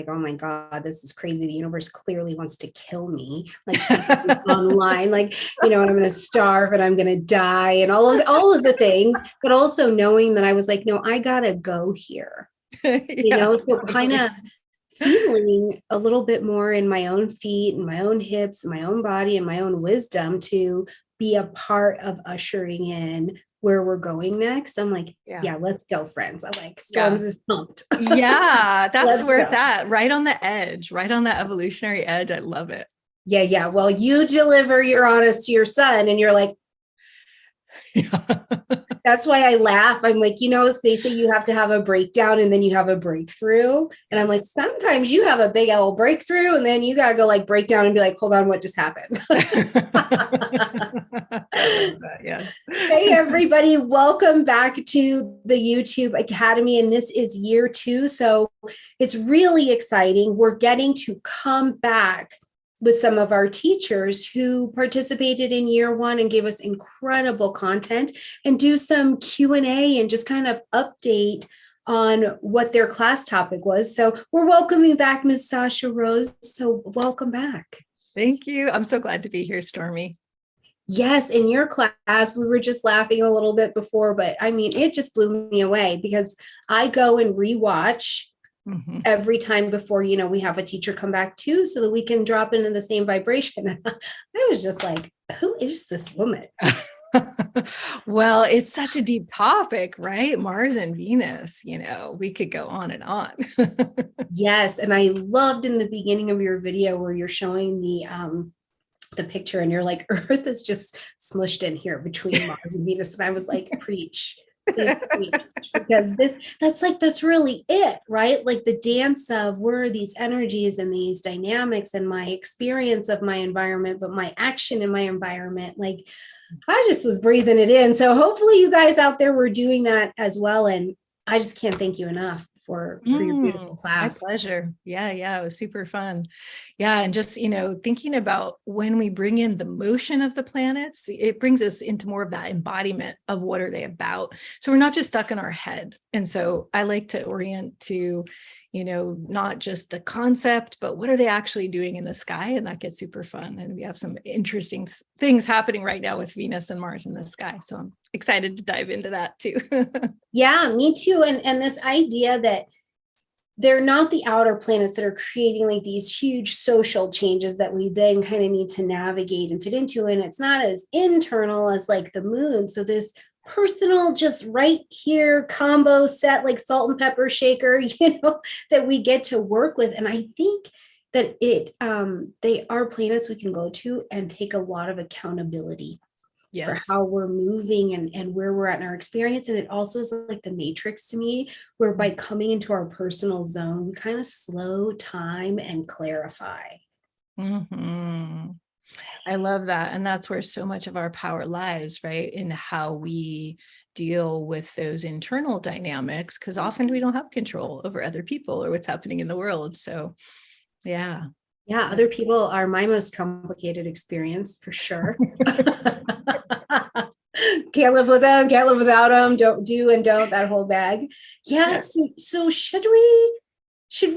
oh my God, this is crazy. The universe clearly wants to kill me. Like online, like, I'm going to starve and I'm going to die and all of the things, but also knowing that I was like, no, I gotta go here, so kind of feeling a little bit more in my own feet and my own hips and my own body and my own wisdom to be a part of ushering in where we're going next. I'm like, yeah, let's go, friends. I'm like, Storms is pumped. Yeah, that's where it's at, right on the edge, right on that evolutionary edge. I love it. Yeah. Well, you deliver your honest to your son and you're like, that's why I laugh. I'm like, they say you have to have a breakdown and then you have a breakthrough. And I'm like, sometimes you have a big old breakthrough and then you got to go like break down and be like, hold on, what just happened? Yes. Hey, everybody. Welcome back to the YouTube Academy. And this is year 2. So it's really exciting. We're getting to come back with some of our teachers who participated in year 1 and gave us incredible content and do some Q&A and just kind of update on what their class topic was. So we're welcoming back Ms. Sasha Rose. So welcome back. Thank you. I'm so glad to be here, Stormy. Yes, in your class, we were just laughing a little bit before, but I mean, it just blew me away because I go and rewatch every time before, we have a teacher come back too, so that we can drop into the same vibration. I was just like, who is this woman? Well, it's such a deep topic, right? Mars and Venus, we could go on and on. Yes. And I loved in the beginning of your video where you're showing the picture and you're like, Earth is just smushed in here between Mars and Venus. And I was like, preach. Because that's really it, right? Like the dance of where are these energies and these dynamics and my experience of my environment, but my action in my environment, like I just was breathing it in. So hopefully you guys out there were doing that as well. And I just can't thank you enough for your beautiful class. My pleasure. Yeah. It was super fun. Yeah. And just, thinking about when we bring in the motion of the planets, it brings us into more of that embodiment of what are they about. So we're not just stuck in our head. And so I like to orient to, not just the concept, but what are they actually doing in the sky? And that gets super fun. And we have some interesting things happening right now with Venus and Mars in the sky. So I'm excited to dive into that too. Yeah, me too. And this idea that they're not the outer planets that are creating like these huge social changes that we then kind of need to navigate and fit into. And it's not as internal as like the moon. So this personal, just right here combo set, like salt and pepper shaker, that we get to work with. And I think that they are planets we can go to and take a lot of accountability for how we're moving and where we're at in our experience. And it also is like the matrix to me, where by coming into our personal zone, we kind of slow time and clarify. I love that. And that's where so much of our power lies, right? In how we deal with those internal dynamics, because often we don't have control over other people or what's happening in the world. So, yeah. Yeah, other people are my most complicated experience for sure. Can't live with them, can't live without them, don't do and don't, that whole bag. Yeah. So should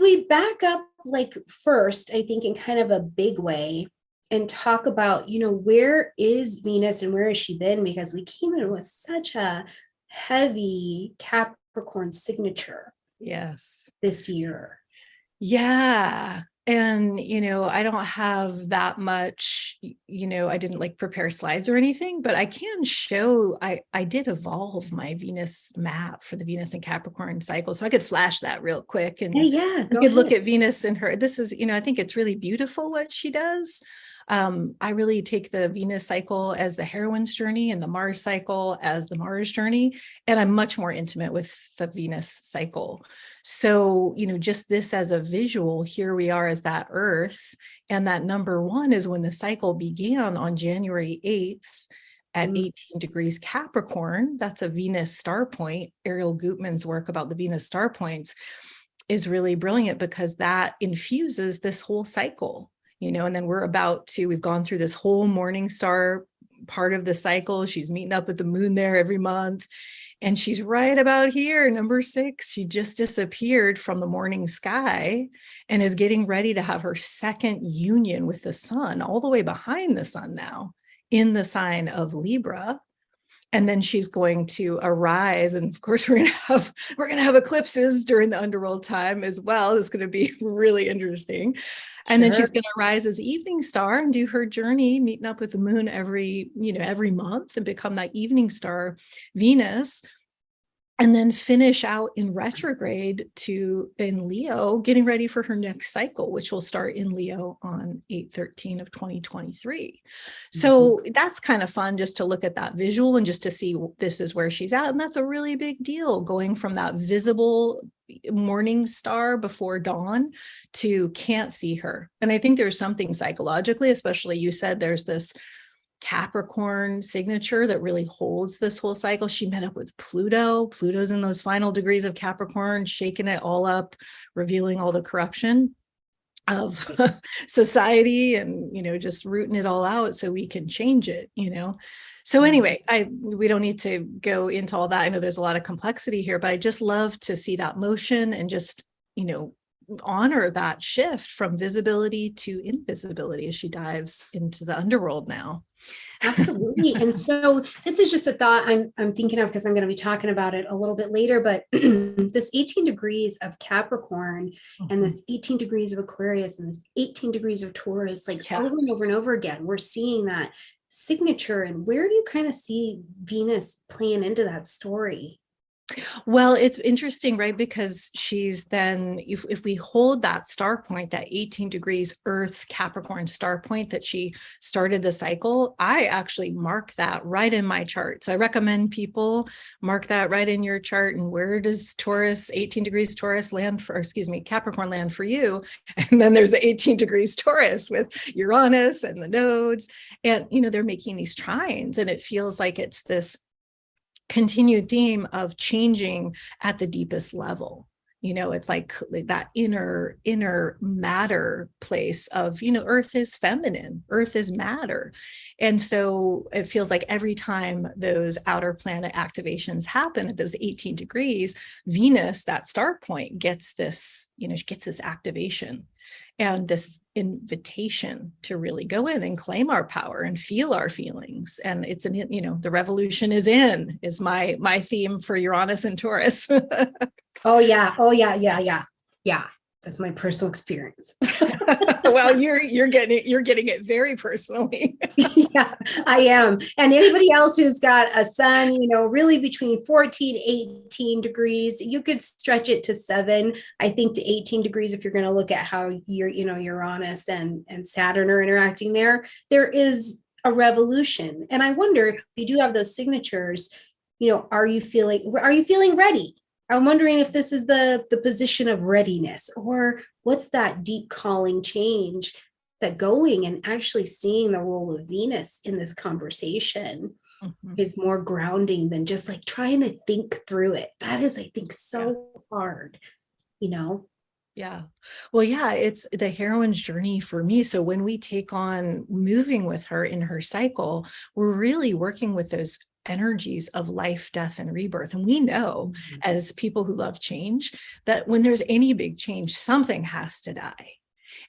we back up like first, I think in kind of a big way and talk about, where is Venus and where has she been? Because we came in with such a heavy Capricorn signature. Yes. This year. Yeah. And, I don't have that much, I didn't like prepare slides or anything, but I can show, I did evolve my Venus map for the Venus and Capricorn cycle. So I could flash that real quick and you could look at Venus and her. This is, I think it's really beautiful what she does. I really take the Venus cycle as the heroine's journey and the Mars cycle as the Mars journey. And I'm much more intimate with the Venus cycle. So, just this as a visual, here we are as that Earth. And that number 1 is when the cycle began on January 8th at 18 degrees Capricorn. That's a Venus star point. Ariel Gutman's work about the Venus star points is really brilliant because that infuses this whole cycle. And then we've gone through this whole morning star part of the cycle. She's meeting up with the moon there every month. And she's right about here, number 6. She just disappeared from the morning sky and is getting ready to have her second union with the sun, all the way behind the sun now, in the sign of Libra. And then she's going to arise. And of course, we're gonna have eclipses during the underworld time as well. It's going to be really interesting. And then she's going to rise as evening star and do her journey, meeting up with the moon every month, and become that evening star Venus. And then finish out in retrograde in Leo, getting ready for her next cycle, which will start in Leo on 8/13 of 2023. So that's kind of fun, just to look at that visual and just to see this is where she's at. And that's a really big deal, going from that visible morning star before dawn to can't see her. And I think there's something psychologically, especially you said there's this Capricorn signature that really holds this whole cycle. She met up with Pluto. Pluto's in those final degrees of Capricorn, shaking it all up, revealing all the corruption of society and, just rooting it all out so we can change it, So anyway, we don't need to go into all that. I know there's a lot of complexity here, but I just love to see that motion and just, honor that shift from visibility to invisibility as she dives into the underworld now. Absolutely. And so this is just a thought I'm thinking of, because I'm going to be talking about it a little bit later, but this 18 degrees of Capricorn and this 18 degrees of Aquarius and this 18 degrees of Taurus, over and over and over again, we're seeing that signature. And where do you kind of see Venus playing into that story? Well, it's interesting, right? Because she's then, if we hold that star point, that 18 degrees Earth Capricorn star point that she started the cycle, I actually mark that right in my chart. So I recommend people mark that right in your chart. And where does 18 degrees Taurus Capricorn land for you? And then there's the 18 degrees Taurus with Uranus and the nodes. And, they're making these trines, and it feels like it's this continued theme of changing at the deepest level. It's like that inner matter place of, Earth is feminine, Earth is matter. And so it feels like every time those outer planet activations happen at those 18 degrees, Venus, that star point, gets this activation and this invitation to really go in and claim our power and feel our feelings. And it's the revolution is my theme for Uranus and Taurus. Oh yeah. That's my personal experience. Well, you're getting it very personally. Yeah, I am. And anybody else who's got a sun, really between 14, 18 degrees, you could stretch it to 7, I think, to 18 degrees. If you're going to look at how Uranus and Saturn are interacting there is a revolution. And I wonder if you do have those signatures, are you feeling ready? I'm wondering if this is the position of readiness, or what's that deep calling change that going and actually seeing the role of Venus in this conversation is more grounding than just trying to think through it. That is, I think, so hard, Yeah. Well, yeah, it's the heroine's journey for me. So when we take on moving with her in her cycle, we're really working with those energies of life, death, and rebirth. And we know as people who love change that when there's any big change, something has to die.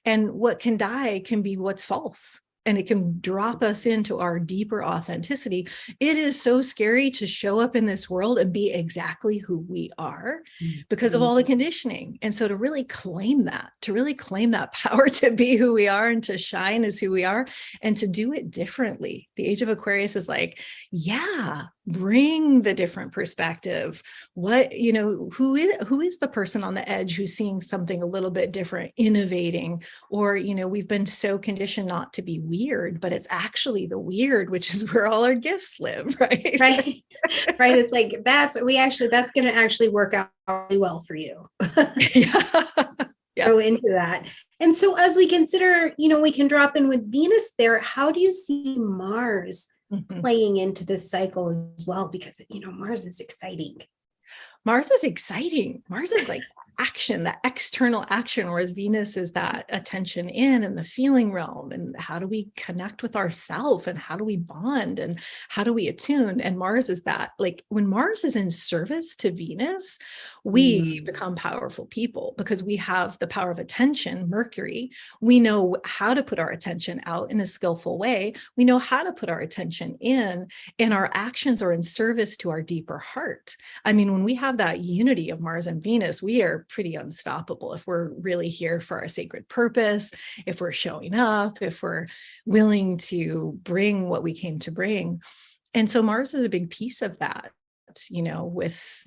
And what can die can be what's false. And it can drop us into our deeper authenticity. It is so scary to show up in this world and be exactly who we are because of all the conditioning. And so to really claim that power to be who we are and to shine as who we are and to do it differently. The age of Aquarius is bring the different perspective. Who is the person on the edge who's seeing something a little bit different, innovating, or, we've been so conditioned not to be weird, but it's actually the weird, which is where all our gifts live, right? Right. It's that's going to actually work out really well for you. Yeah. Go into that. And so as we consider, we can drop in with Venus there. How do you see Mars playing into this cycle as well? Because, Mars is exciting. Mars is exciting. Mars is action, that external action, whereas Venus is that attention in and the feeling realm. And how do we connect with ourselves, and how do we bond, and how do we attune? And Mars is that, like, when Mars is in service to Venus, we become powerful people, because we have the power of attention, Mercury. We know how to put our attention out in a skillful way. We know how to put our attention in, and our actions are in service to our deeper heart. I mean, when we have that unity of Mars and Venus, we are pretty unstoppable if we're really here for our sacred purpose, if we're showing up, if we're willing to bring what we came to bring. And so Mars is a big piece of that. With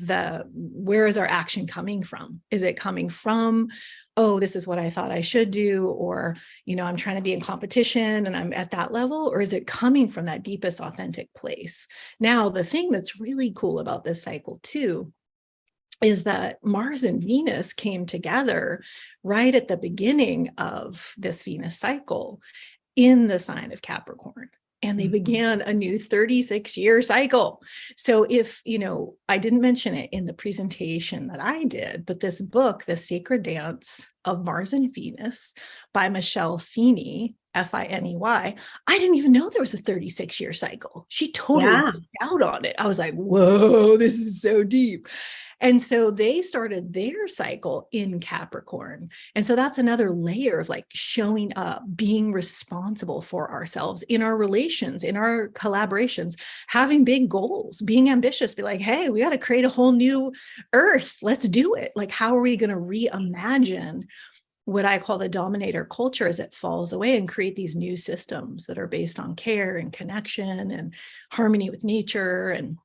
where is our action coming from? Is it coming from, oh, this is what I thought I should do, or, I'm trying to be in competition and I'm at that level, or is it coming from that deepest authentic place? Now, the thing that's really cool about this cycle too is that Mars and Venus came together right at the beginning of this Venus cycle in the sign of Capricorn. And they began a new 36-year cycle. So if, I didn't mention it in the presentation that I did, but this book, The Sacred Dance of Mars and Venus by Michelle Feeney, Finey, I didn't even know there was a 36-year cycle. She totally geeked out on it. I was like, whoa, this is so deep. And so they started their cycle in Capricorn. And so that's another layer of like showing up, being responsible for ourselves in our relations, in our collaborations, having big goals, being ambitious, be like, hey, we got to create a whole new earth. Let's do it. Like, how are we going to reimagine what I call the dominator culture as it falls away and create these new systems that are based on care and connection and harmony with nature, and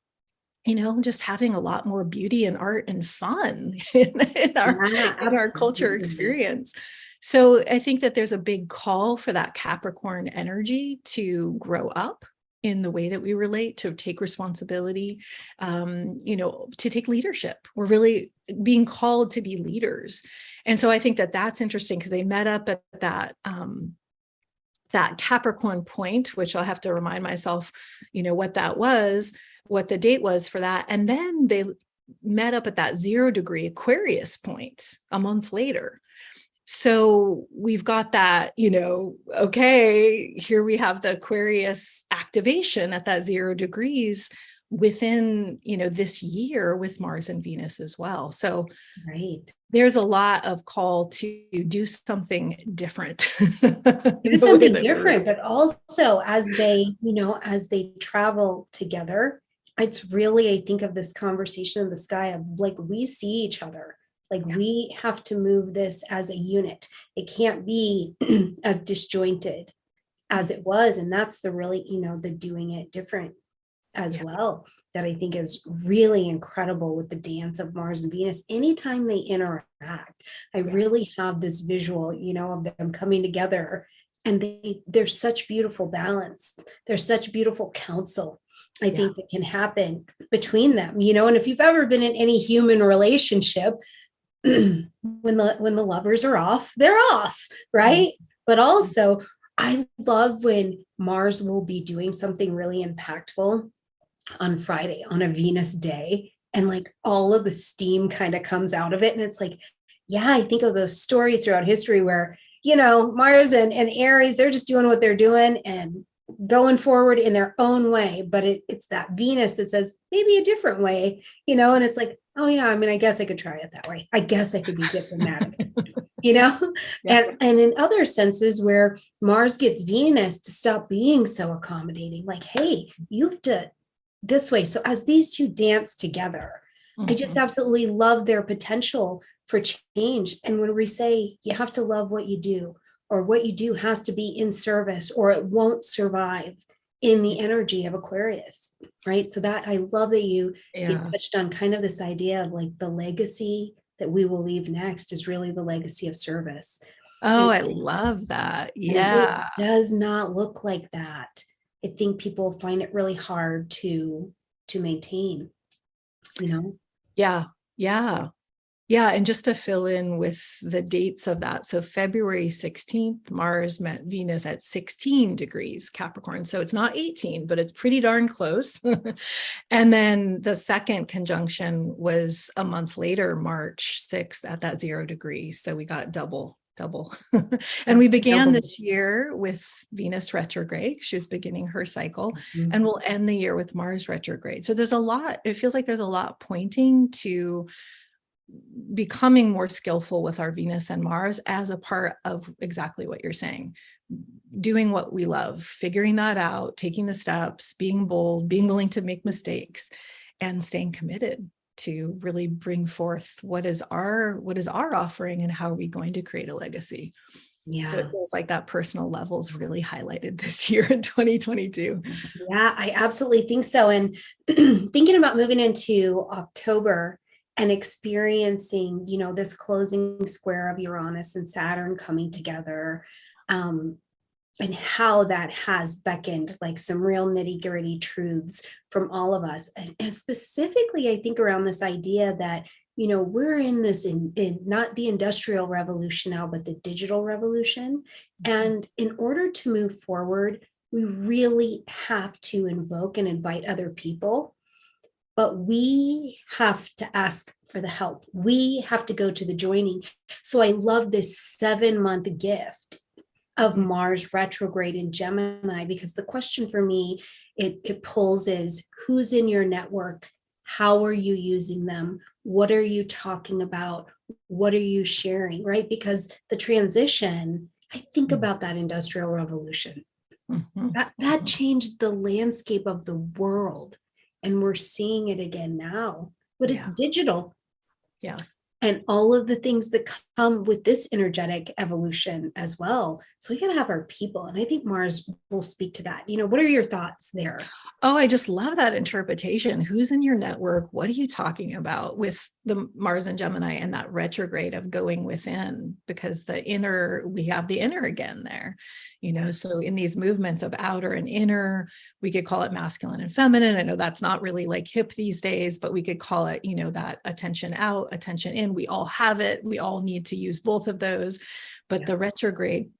just having a lot more beauty and art and fun in our culture experience. So I think that there's a big call for that Capricorn energy to grow up in the way that we relate, to take responsibility, to take leadership. We're really being called to be leaders. And so I think that that's interesting, because they met up at that Capricorn point, which I'll have to remind myself, what that was, what the date was for that. And then they met up at that 0 degree Aquarius point a month later. So we've got that, okay, here we have the Aquarius activation at that 0 degrees within, this year with Mars and Venus as well. So there's a lot of call to do something different. Do something different, but also as they travel together, it's really, I think of this conversation in the sky of like, we see each other. Like we have to move this as a unit. It can't be as disjointed as it was. And that's the really, the doing it different as well, that I think is really incredible with the dance of Mars and Venus. Anytime they interact, I really have this visual, of them coming together, and there's such beautiful balance. There's such beautiful counsel, I think, that can happen between them, and if you've ever been in any human relationship, when the lovers are off, they're off, right? But also I love when Mars will be doing something really impactful on Friday on a Venus day, and like all of the steam kind of comes out of it. And it's like, I think of those stories throughout history where, Mars and Aries, they're just doing what they're doing and going forward in their own way. But it's that Venus that says maybe a different way, and it's like, oh yeah, I mean, I guess I could try it that way. I guess I could be diplomatic, and in other senses where Mars gets Venus to stop being so accommodating, like, hey, you have to this way. So as these two dance together, I just absolutely love their potential for change. And when we say you have to love what you do, or what you do has to be in service, or it won't survive in the energy of Aquarius, right? So that I love that you touched on kind of this idea of like the legacy that we will leave next is really the legacy of service. Oh, I love that. Yeah. It does not look like that. I think people find it really hard to maintain, Yeah. Yeah, and just to fill in with the dates of that. So February 16th, Mars met Venus at 16 degrees Capricorn. So it's not 18, but it's pretty darn close. And then the second conjunction was a month later, March 6th at that 0 degrees. So we got double. And we began this year with Venus retrograde. She was beginning her cycle, and we'll end the year with Mars retrograde. So there's a lot, it feels like there's a lot pointing to becoming more skillful with our Venus and Mars as a part of exactly what you're saying, doing what we love, figuring that out, taking the steps, being bold, being willing to make mistakes, and staying committed to really bring forth what is our offering and how are we going to create a legacy. Yeah. So it feels like that personal level is really highlighted this year in 2022. Yeah, I absolutely think so. And thinking about moving into October and experiencing, this closing square of Uranus and Saturn coming together, and how that has beckoned like some real nitty-gritty truths from all of us. And specifically, I think around this idea that, we're in this in not the industrial revolution now, but the digital revolution. And in order to move forward, we really have to invoke and invite other people, but we have to ask for the help. We have to go to the joining. So I love this 7-month gift of Mars retrograde in Gemini, because the question for me, it pulls is, who's in your network? How are you using them? What are you talking about? What are you sharing, right? Because the transition, I think about that industrial revolution. That changed the landscape of the world. And we're seeing it again now, but it's digital. Yeah. And all of the things that come with this energetic evolution as well. So we got to have our people. And I think Mars will speak to that. What are your thoughts there? Oh, I just love that interpretation. Who's in your network? What are you talking about with the Mars and Gemini and that retrograde of going within? Because we have the inner again there, so in these movements of outer and inner, we could call it masculine and feminine. I know that's not really like hip these days, but we could call it, that attention out, attention in. We all have it. We all need to use both of those. But the retrograde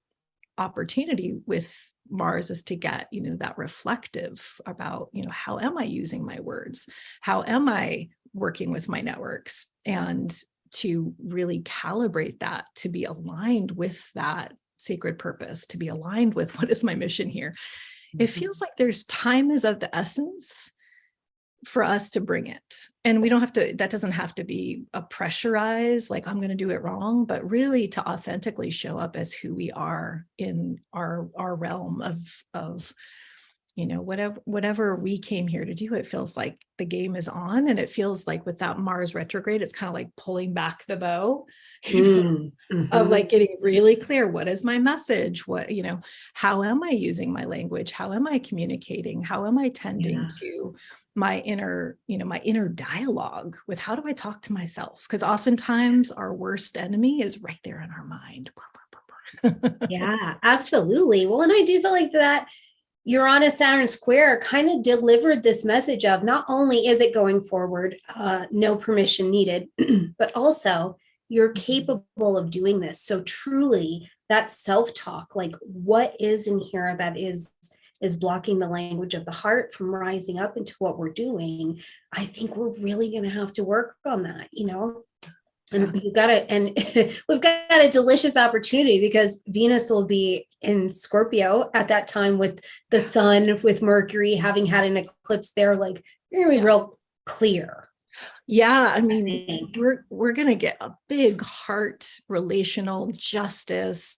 opportunity with Mars is to get, that reflective about, how am I using my words? How am I working with my networks? And to really calibrate that to be aligned with that sacred purpose, to be aligned with what is my mission here. It feels like there's time is of the essence for us to bring it. And we don't have to, that doesn't have to be a pressurized, like I'm going to do it wrong, but really to authentically show up as who we are in our realm of whatever we came here to do. It feels like the game is on, and it feels like with that Mars retrograde, it's kind of like pulling back the bow of like getting really clear. What is my message? How am I using my language? How am I communicating? How am I tending to my inner dialogue with how do I talk to myself? Because oftentimes our worst enemy is right there in our mind. Yeah, absolutely. Well, and I do feel like that Uranus Saturn square kind of delivered this message of not only is it going forward, no permission needed, but also you're capable of doing this. So truly that self-talk, like what is in here that is blocking the language of the heart from rising up into what we're doing, I think we're really going to have to work on that, And we've got a delicious opportunity because Venus will be in Scorpio at that time with the sun, with Mercury having had an eclipse there, like you're going to be real clear. Yeah, I mean, we're going to get a big heart relational justice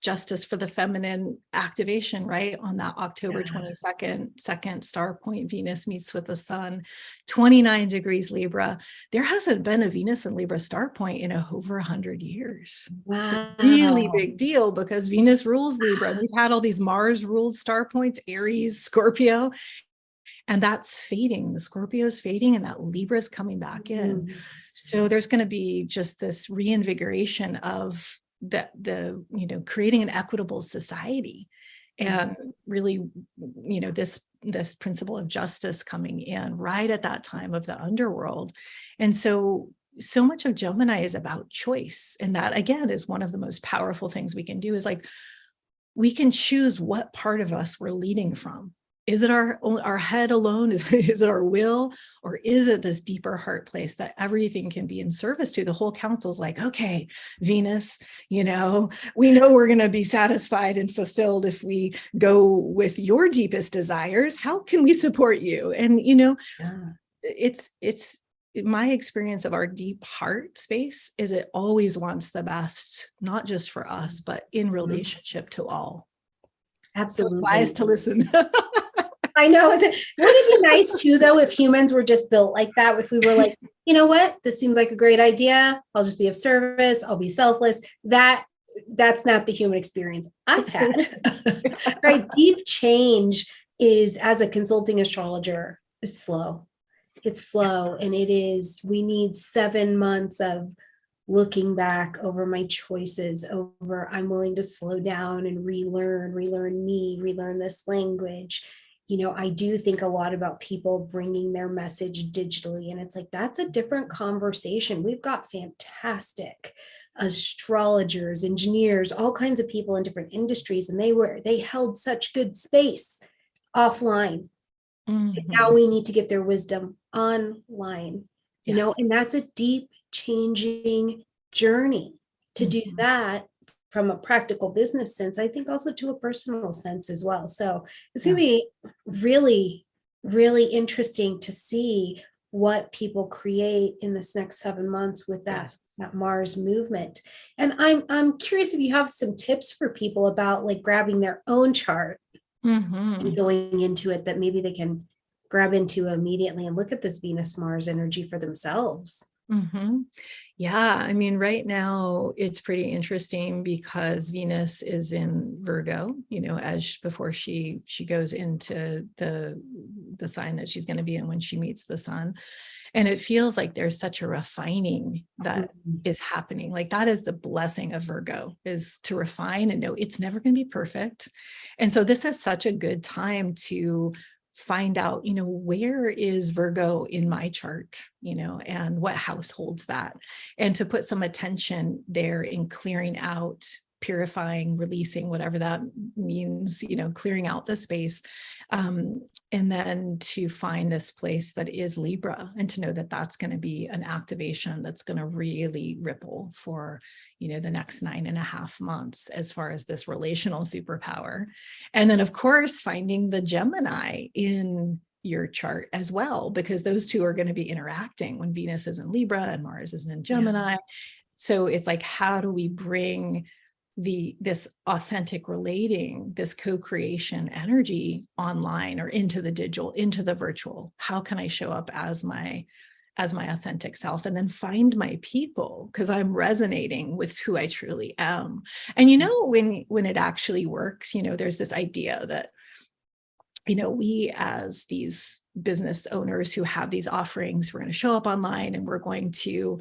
for the feminine activation, right? On that October 22nd, second star point, Venus meets with the sun, 29 degrees Libra. There hasn't been a Venus and Libra star point in over 100 years. Wow. It's a really big deal because Venus rules Libra. We've had all these Mars ruled star points, Aries, Scorpio. And that's fading. The Scorpio is fading and that Libra is coming back in. So there's going to be just this reinvigoration of the creating an equitable society and really, this principle of justice coming in right at that time of the underworld. And so so much of Gemini is about choice. And that, again, is one of the most powerful things we can do, is like, we can choose what part of us we're leading from. Is it our head alone? Is it our will? Or is it this deeper heart place that everything can be in service to? The whole council's like, okay, Venus, we know we're going to be satisfied and fulfilled if we go with your deepest desires. How can we support you? And, it's my experience of our deep heart space is it always wants the best, not just for us, but in relationship to all. Absolutely. So it's wise to listen. I know. Wouldn't it be nice too, though, if humans were just built like that? If we were like, you know what, this seems like a great idea. I'll just be of service. I'll be selfless. That's not the human experience I've had. Right? Deep change is, as a consulting astrologer, is slow. It's slow. And we need 7 months of looking back over my choices, over I'm willing to slow down and relearn me, relearn this language. I do think a lot about people bringing their message digitally. And it's like, that's a different conversation. We've got fantastic astrologers, engineers, all kinds of people in different industries. And they held such good space offline. And now we need to get their wisdom online, and that's a deep changing journey to do that from a practical business sense. I think also to a personal sense as well. So it's going to be really, really interesting to see what people create in this next 7 months with that Mars movement. And I'm curious if you have some tips for people about like grabbing their own chart and going into it that maybe they can grab into immediately and look at this Venus Mars energy for themselves. Yeah. I mean, right now it's pretty interesting because Venus is in Virgo, before she goes into the sign that she's going to be in when she meets the sun. And it feels like there's such a refining that is happening. Like that is the blessing of Virgo, is to refine and know it's never going to be perfect. And so this is such a good time to find out, where is Virgo in my chart, and what house holds that, and to put some attention there in clearing out, purifying, releasing, whatever that means, clearing out the space. And then to find this place that is Libra, and to know that that's going to be an activation that's going to really ripple for, the next 9.5 months as far as this relational superpower. And then, of course, finding the Gemini in your chart as well, because those two are going to be interacting when Venus is in Libra and Mars is in Gemini. So it's like, how do we bring this authentic relating, this co-creation energy online or into the digital, into the virtual? How can I show up as my authentic self, and then find my people, because I'm resonating with who I truly am. And when it actually works, there's this idea that we, as these business owners who have these offerings, we're going to show up online and we're going to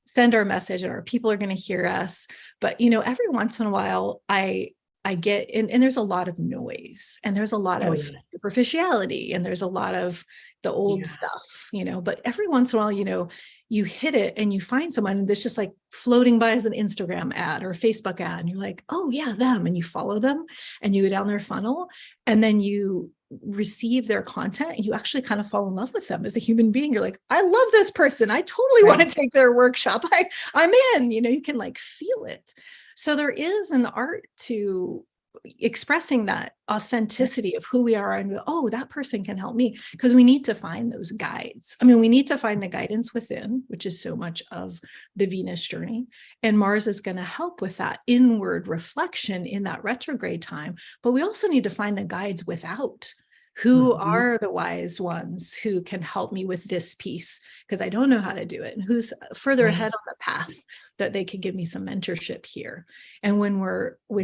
send our message and our people are going to hear us. But, every once in a while I get, and there's a lot of noise, and there's a lot of superficiality, and there's a lot of the old stuff, but every once in a while, you hit it and you find someone that's just like floating by as an Instagram ad or a Facebook ad. And you're like, oh yeah, them. And you follow them and you go down their funnel, and then you receive their content, and you actually kind of fall in love with them as a human being. You're like, I love this person. I totally want to take their workshop. I'm in, you can like feel it. So there is an art to expressing that authenticity of who we are, and that person can help me, because we need to find those guides. I mean, we need to find the guidance within, which is so much of the Venus journey. And Mars is going to help with that inward reflection in that retrograde time. But we also need to find the guides without. Who are the wise ones who can help me with this piece? Because I don't know how to do it. And who's further ahead on the path that they could give me some mentorship here. And when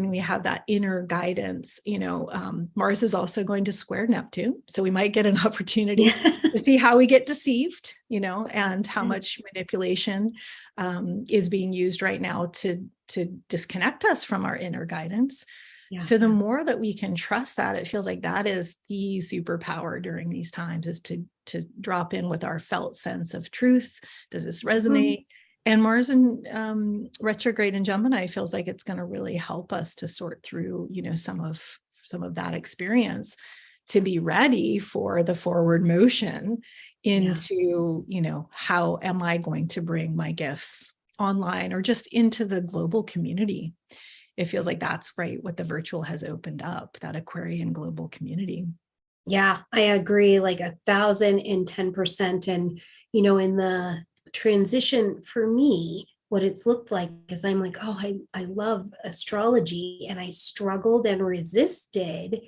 we have that inner guidance, Mars is also going to square Neptune. So we might get an opportunity to see how we get deceived, and how much manipulation is being used right now to disconnect us from our inner guidance. Yeah. So the more that we can trust that, it feels like that is the superpower during these times, is to drop in with our felt sense of truth. Does this resonate? And Mars in retrograde in Gemini feels like it's going to really help us to sort through, some of that experience, to be ready for the forward motion into, how am I going to bring my gifts online or just into the global community? It feels like that's right what the virtual has opened up, that Aquarian global community. Yeah, I agree, like 1,010%. And, in the transition for me, what it's looked like is I'm like, oh, I love astrology, and I struggled and resisted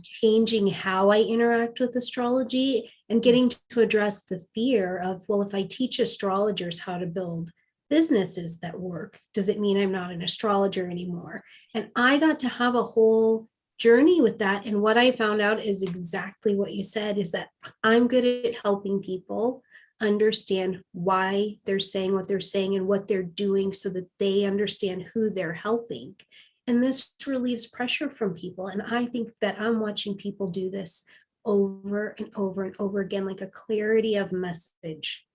changing how I interact with astrology and getting to address the fear of, well, if I teach astrologers how to build businesses that work, does it mean I'm not an astrologer anymore? And I got to have a whole journey with that. And what I found out is exactly what you said, is that I'm good at helping people understand why they're saying what they're saying and what they're doing, so that they understand who they're helping. And this relieves pressure from people. And I think that I'm watching people do this over and over and over again, like a clarity of message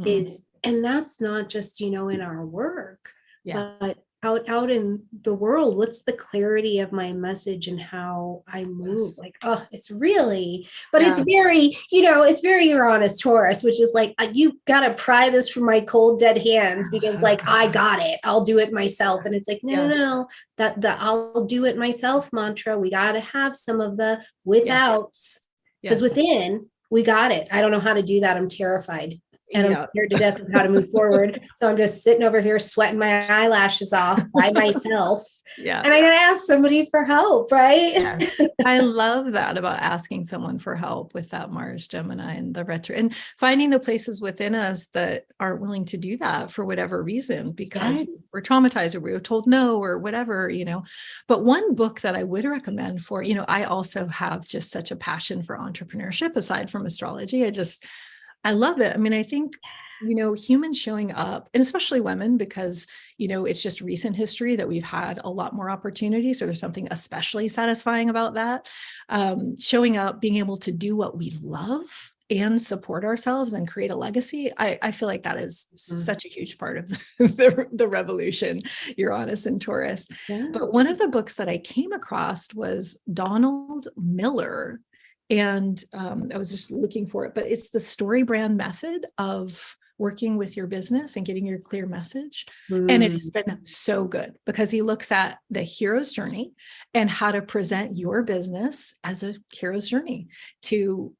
is, and that's not just, in our work, but out in the world. What's the clarity of my message and how I move? Like, oh, it's really, but it's very, it's very Uranus Taurus, which is like, you got to pry this from my cold dead hands, because like, I got it, I'll do it myself. And it's like, no, that the I'll do it myself mantra, we got to have some of the withouts, because within we got it. I don't know how to do that. I'm terrified. And I'm scared to death of how to move forward. So I'm just sitting over here sweating my eyelashes off by myself. And I got to ask somebody for help, right? I love that about asking someone for help with that Mars Gemini and the retro, and finding the places within us that aren't willing to do that for whatever reason, because we're traumatized or we were told no or whatever, But one book that I would recommend for, I also have just such a passion for entrepreneurship aside from astrology. I love it. I mean, I think, humans showing up, and especially women, because, it's just recent history that we've had a lot more opportunities. So there's something especially satisfying about that. Showing up, being able to do what we love and support ourselves and create a legacy. I feel like that is such a huge part of the revolution, Uranus and Taurus. But one of the books that I came across was Donald Miller. And I was just looking for it, but it's the story brand method of working with your business and getting your clear message. And it has been so good, because he looks at the hero's journey and how to present your business as a hero's journey to,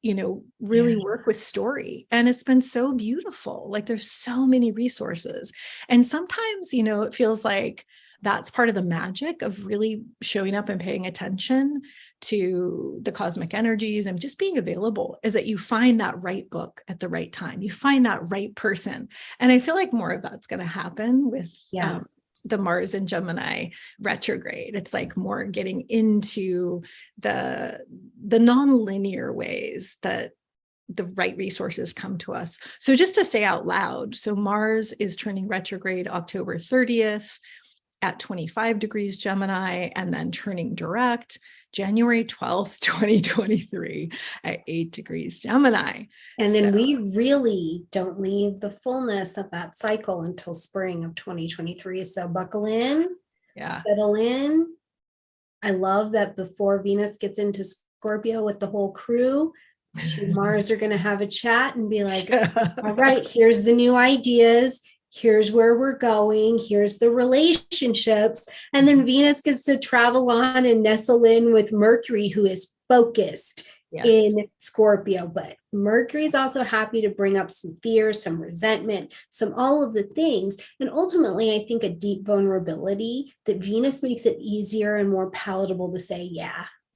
really work with story. And it's been so beautiful. Like, there's so many resources. And sometimes, it feels like that's part of the magic of really showing up and paying attention to the cosmic energies and just being available, is that you find that right book at the right time. You find that right person. And I feel like more of that's going to happen with the Mars and Gemini retrograde. It's like more getting into the non-linear ways that the right resources come to us. So just to say out loud, so Mars is turning retrograde October 30th. At 25 degrees Gemini, and then turning direct January 12th, 2023 at 8 degrees Gemini. And then we really don't leave the fullness of that cycle until spring of 2023. So buckle in, settle in. I love that before Venus gets into Scorpio with the whole crew, she and Mars are going to have a chat and be like, all right, here's the new ideas. Here's where we're going. Here's the relationships. And then Venus gets to travel on and nestle in with Mercury, who is focused in Scorpio. But Mercury is also happy to bring up some fear, some resentment, all of the things. And ultimately, I think a deep vulnerability that Venus makes it easier and more palatable to say,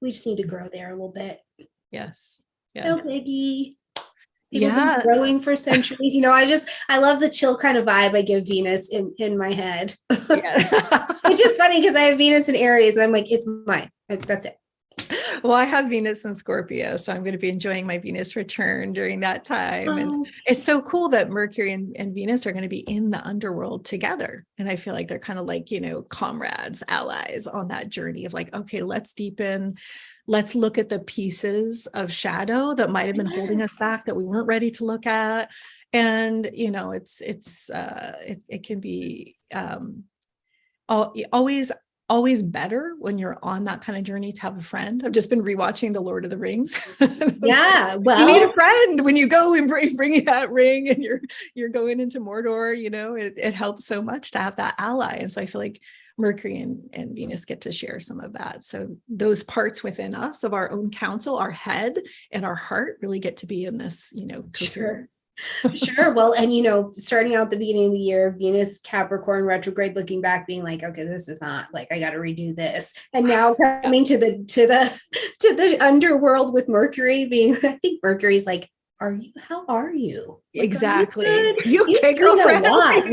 we just need to grow there a little bit. Yes. No biggie. People been growing for centuries. I love the chill kind of vibe I give Venus in my head. Which is funny because I have Venus in Aries and I'm like, it's mine. That's it. Well, I have Venus in Scorpio, so I'm going to be enjoying my Venus return during that time. And Oh, it's so cool that Mercury and Venus are going to be in the underworld together. And I feel like they're kind of like, comrades, allies on that journey of like, okay, let's deepen, let's look at the pieces of shadow that might have been holding us back that we weren't ready to look at. And, it can be always better when you're on that kind of journey to have a friend. I've just been rewatching The Lord of the Rings. yeah. You need a Well, friend when you go and bring that ring and you're going into Mordor. It helps so much to have that ally. And so I feel like Mercury and Venus get to share some of that. So those parts within us of our own counsel, our head and our heart really get to be in this, coherence. Sure. Well, and starting out the beginning of the year, Venus Capricorn retrograde, looking back, being like, okay, this is not like I got to redo this. And now coming to the underworld with Mercury being, I think Mercury's like, how are you? Like, Exactly. Are You You've okay, seen a girlfriend? lot.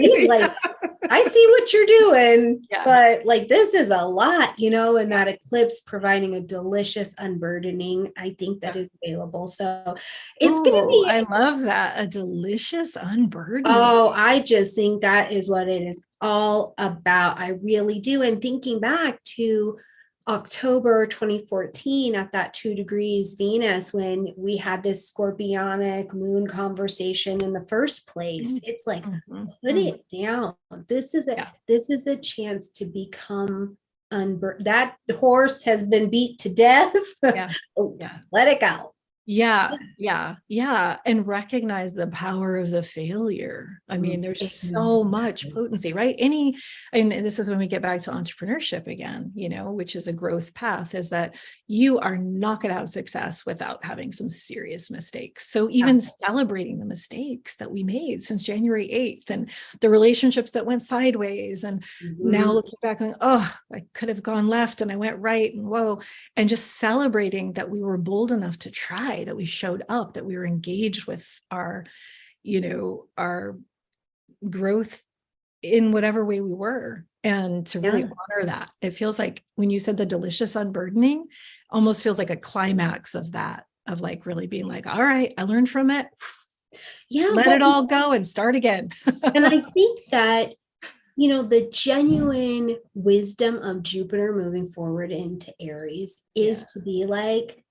I see what you're doing, Yeah. but like this is a lot, and that eclipse providing a delicious unburdening, I think that is available. So it's going to be. I love that. A delicious unburdening. Oh, I just think that is what it is all about. I really do. And thinking back to October 2014 at that 2 degrees Venus, when we had this scorpionic moon conversation in the first place, it's like, put it down. This is a chance to become that horse has been beat to death. Let it go. Yeah. And recognize the power of the failure. I mean, there's so much potency, right? And this is when we get back to entrepreneurship again, which is a growth path, is that you are not going to have success without having some serious mistakes. So even celebrating the mistakes that we made since January 8th and the relationships that went sideways, and now looking back going, oh, I could have gone left and I went right, and whoa, and just celebrating that we were bold enough to try, that we showed up, that we were engaged with our growth in whatever way we were, and to really honor that. It feels like when you said the delicious unburdening, almost feels like a climax of that, of like really being like, all right, I learned from it. Let it all go and start again. And I think that the genuine wisdom of Jupiter moving forward into Aries is to be like,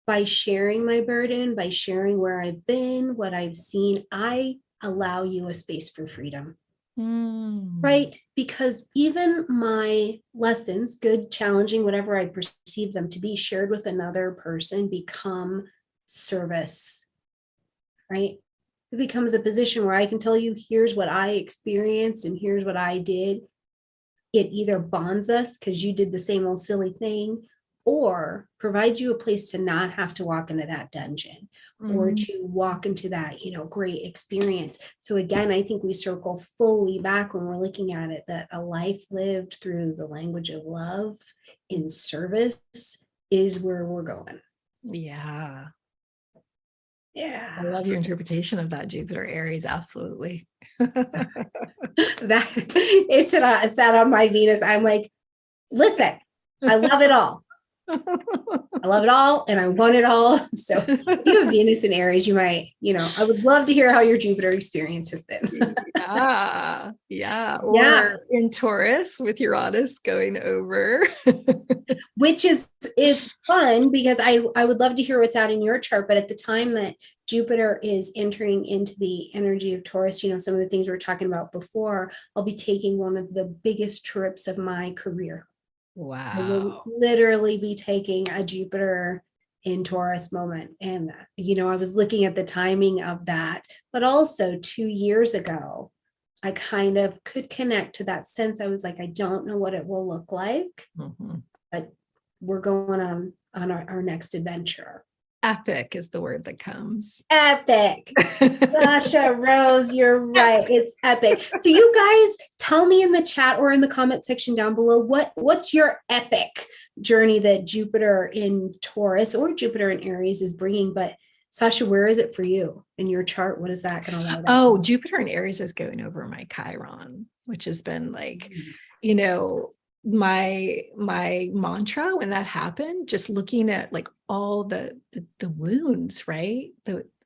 by sharing my burden, by sharing where I've been, what I've seen, I allow you a space for freedom. Right? Because even my lessons, good, challenging, whatever I perceive them to be, shared with another person, become service, right? It becomes a position where I can tell you, here's what I experienced and here's what I did. It either bonds us because you did the same old silly thing, or provide you a place to not have to walk into that dungeon or to walk into that, great experience. So again, I think we circle fully back when we're looking at it, that a life lived through the language of love in service is where we're going. Yeah. I love your interpretation of that Jupiter Aries. Absolutely. That it's sat on my Venus. I'm like, listen, I love it all. I love it all and I want it all. So if you have Venus in Aries, you might, I would love to hear how your Jupiter experience has been. Or in Taurus with Uranus going over. Which is fun, because I would love to hear what's out in your chart. But at the time that Jupiter is entering into the energy of Taurus, some of the things we were talking about before, I'll be taking one of the biggest trips of my career. Wow. I will literally be taking a Jupiter in Taurus moment. And, I was looking at the timing of that, but also 2 years ago, I kind of could connect to that sense. I was like, I don't know what it will look like, but we're going on our next adventure. Epic is the word that comes. Epic. Sasha, Rose, you're right. It's epic. So you guys tell me in the chat or in the comment section down below, what's your epic journey that Jupiter in Taurus or Jupiter in Aries is bringing? But Sasha, where is it for you in your chart? What is that going to allow? Oh, Jupiter in Aries is going over my Chiron, which has been like, my mantra when that happened, just looking at like all the wounds, right?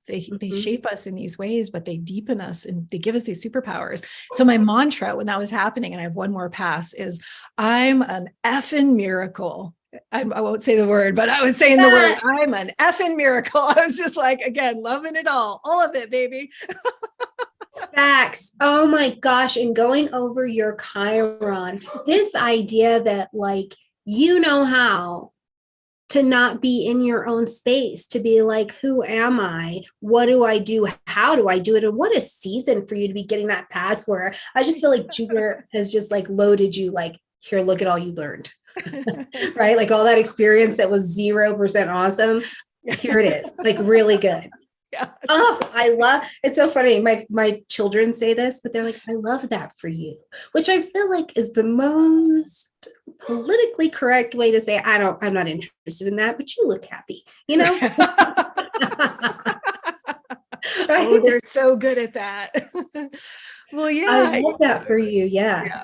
They shape us in these ways, but they deepen us and they give us these superpowers. So my mantra when that was happening, and I have one more pass, is I'm an effing miracle. I won't say the word, but I was saying the word, I'm an effing miracle. I was just like, again, loving it all of it, baby. Facts. Oh my gosh. And going over your Chiron, this idea that like, you know how to not be in your own space, to be like, who am I? What do I do? How do I do it? And what a season for you to be getting that pass where I just feel like Jupiter has just like loaded you like, here, look at all you learned. Right? Like all that experience that was 0% awesome. Here it is. Like really good. Yeah. Oh, I love it's so funny. My children say this, but they're like, I love that for you, which I feel like is the most politically correct way to say I'm not interested in that, but you look happy, you know? Right? Oh, they're so good at that. Well, yeah. I love that for you. Yeah.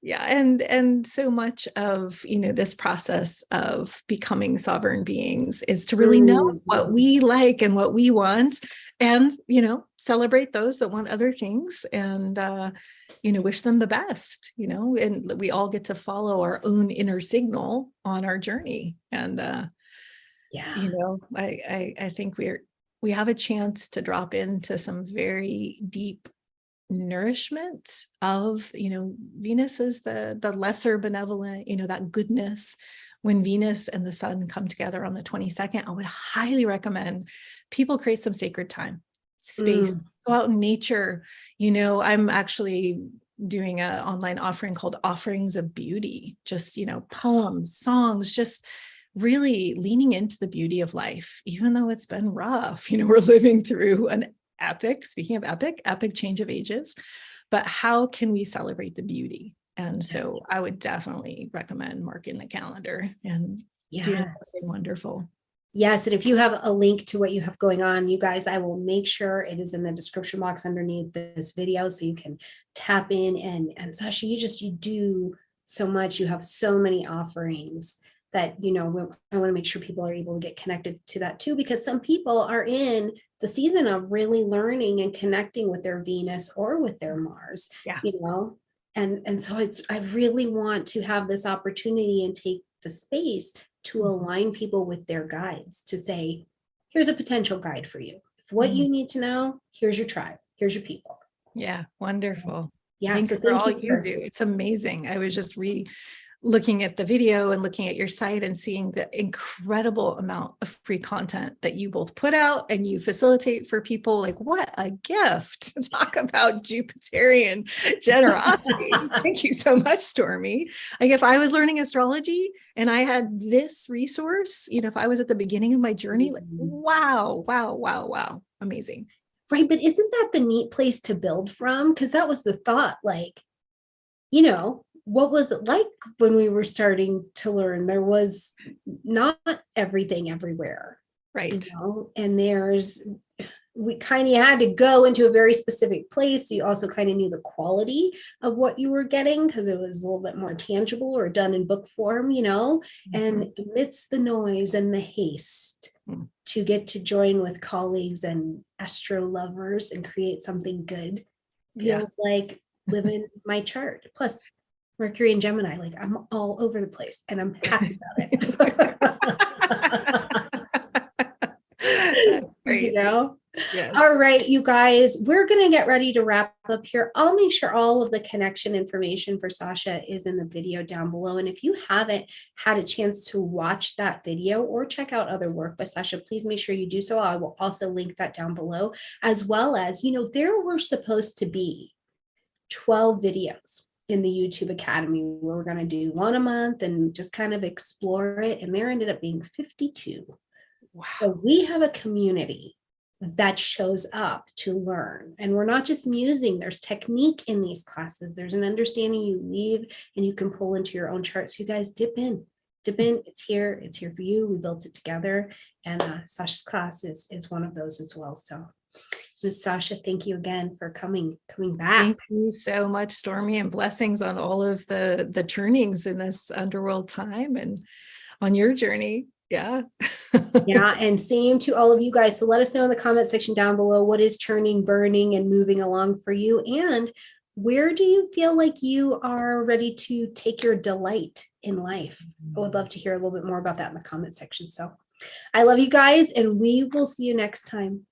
And so much of, this process of becoming sovereign beings is to really know what we like and what we want, and, celebrate those that want other things, and, wish them the best, and we all get to follow our own inner signal on our journey. And, I think we have a chance to drop into some very deep nourishment of, Venus is the lesser benevolent, that goodness. When Venus and the sun come together on the 22nd, I would highly recommend people create some sacred time, space, go out in nature. I'm actually doing an online offering called Offerings of Beauty, just, poems, songs, just really leaning into the beauty of life, even though it's been rough. We're living through an speaking of epic change of ages, but how can we celebrate the beauty? And so I would definitely recommend marking the calendar and doing something wonderful. Yes. And if you have a link to what you have going on, you guys, I will make sure it is in the description box underneath this video so you can tap in. And Sasha, you do so much. You have so many offerings that, I want to make sure people are able to get connected to that too, because some people are in the season of really learning and connecting with their Venus or with their Mars, and so I really want to have this opportunity and take the space to align people with their guides, to say, here's a potential guide for you. If what you need to know, here's your tribe, here's your people. Yeah. Wonderful. Yeah. Thanks So for all you do. It's amazing. I was just looking at the video and looking at your site and seeing the incredible amount of free content that you both put out and you facilitate for people. Like, what a gift to talk about Jupiterian generosity. Thank you so much, Stormy. Like, if I was learning astrology and I had this resource, if I was at the beginning of my journey, like, wow, amazing. Right. But isn't that the neat place to build from? Because that was the thought, like, what was it like when we were starting to learn? There was not everything everywhere. Right. And we kind of had to go into a very specific place. You also kind of knew the quality of what you were getting because it was a little bit more tangible or done in book form, and amidst the noise and the haste to get to join with colleagues and astro lovers and create something good feels like living my chart. Plus, Mercury and Gemini, like I'm all over the place and I'm happy about it. Great. All right, you guys, we're going to get ready to wrap up here. I'll make sure all of the connection information for Sasha is in the video down below. And if you haven't had a chance to watch that video or check out other work by Sasha, please make sure you do so. I will also link that down below, as well as, there were supposed to be 12 videos in the YouTube Academy where we're going to do one a month and just kind of explore it. And there ended up being 52. Wow. So we have a community that shows up to learn. And we're not just musing, there's technique in these classes. There's an understanding you leave and you can pull into your own chart. So you guys dip in. It's here for you. We built it together. And Sasha's class is one of those as well. So Miss Sasha, thank you again for coming back. Thank you so much, Stormy, and blessings on all of the turnings in this underworld time and on your journey. Yeah. Yeah. And same to all of you guys. So let us know in the comment section down below what is turning, burning, and moving along for you. And where do you feel like you are ready to take your delight in life? I would love to hear a little bit more about that in the comment section. So I love you guys, and we will see you next time.